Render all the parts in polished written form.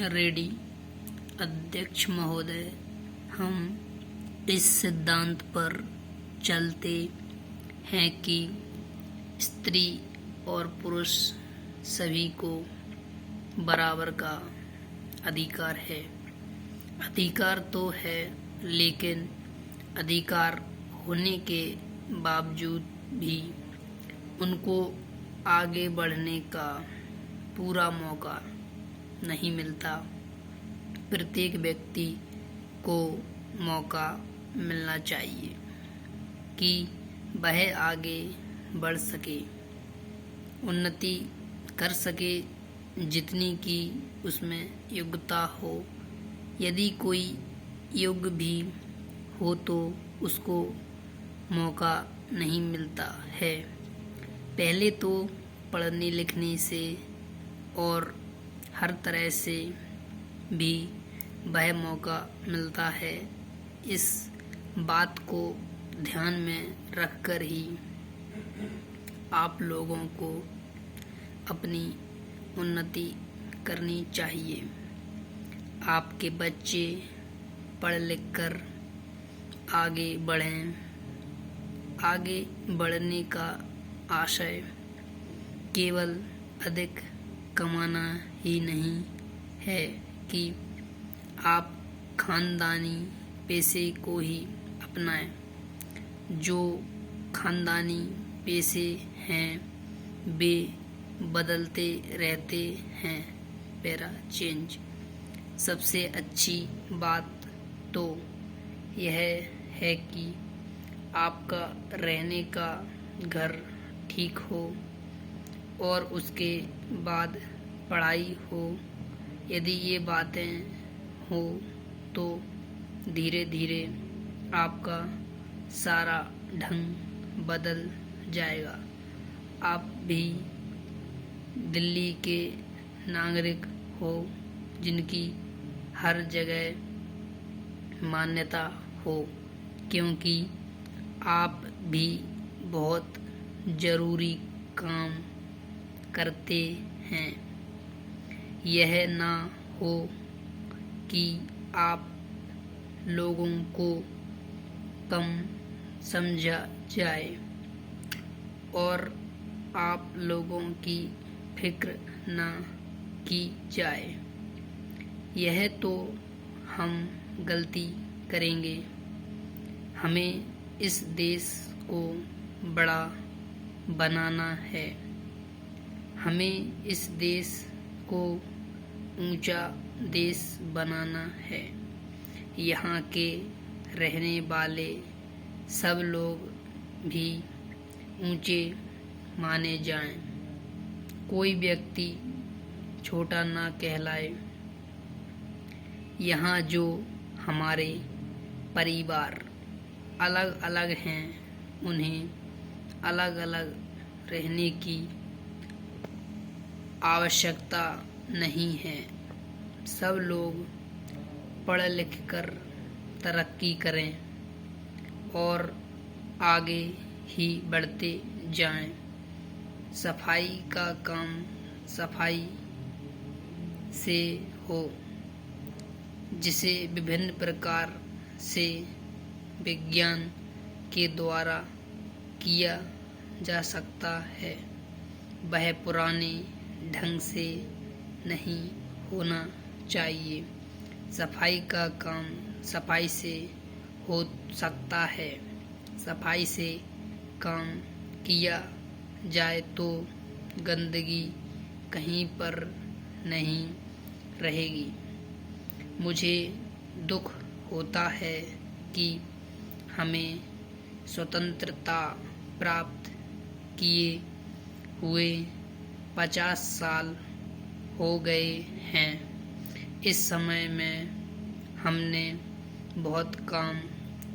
रेड्डी अध्यक्ष महोदय, हम इस सिद्धांत पर चलते हैं कि स्त्री और पुरुष सभी को बराबर का अधिकार है। अधिकार तो है, लेकिन अधिकार होने के बावजूद भी उनको आगे बढ़ने का पूरा मौका नहीं मिलता। प्रत्येक व्यक्ति को मौका मिलना चाहिए कि वह आगे बढ़ सके, उन्नति कर सके जितनी की उसमें योग्यता हो। यदि कोई योग्य भी हो तो उसको मौका नहीं मिलता है। पहले तो पढ़ने लिखने से और हर तरह से भी वह मौका मिलता है। इस बात को ध्यान में रखकर ही आप लोगों को अपनी उन्नति करनी चाहिए। आपके बच्चे पढ़ लिख कर आगे बढ़ें। आगे बढ़ने का आशय केवल अधिक कमाना ही नहीं है कि आप खानदानी पेशे को ही अपनाएं। जो खानदानी पेशे हैं वे बदलते रहते हैं। Para change. सबसे अच्छी बात तो यह है कि आपका रहने का घर ठीक हो और उसके बाद पढ़ाई हो। यदि ये बातें हो तो धीरे धीरे आपका सारा ढंग बदल जाएगा। आप भी दिल्ली के नागरिक हो जिनकी हर जगह मान्यता हो, क्योंकि आप भी बहुत ज़रूरी काम करते हैं। यह ना हो कि आप लोगों को कम समझा जाए और आप लोगों की फिक्र ना की जाए। यह तो हम गलती करेंगे। हमें इस देश को बड़ा बनाना है। हमें इस देश को ऊंचा देश बनाना है। यहाँ के रहने वाले सब लोग भी ऊंचे माने जाएं। कोई व्यक्ति छोटा ना कहलाए। यहाँ जो हमारे परिवार अलग अलग हैं, उन्हें अलग अलग रहने की आवश्यकता नहीं है। सब लोग पढ़ लिख कर तरक्की करें और आगे ही बढ़ते जाएं। सफाई का काम सफाई से हो, जिसे विभिन्न प्रकार से विज्ञान के द्वारा किया जा सकता है। वह पुराने ढंग से नहीं होना चाहिए। सफाई का काम सफाई से हो सकता है। सफाई से काम किया जाए तो गंदगी कहीं पर नहीं रहेगी। मुझे दुख होता है कि हमें स्वतंत्रता प्राप्त किए हुए 50 साल हो गए हैं। इस समय में हमने बहुत काम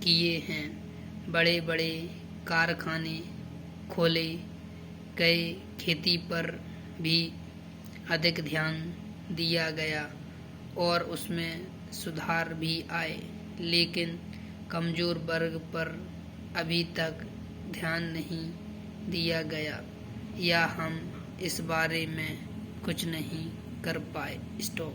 किए हैं। बड़े बड़े कारखाने खोले गए, खेती पर भी अधिक ध्यान दिया गया और उसमें सुधार भी आए, लेकिन कमज़ोर वर्ग पर अभी तक ध्यान नहीं दिया गया या हम इस बारे में कुछ नहीं कर पाए। स्टॉप।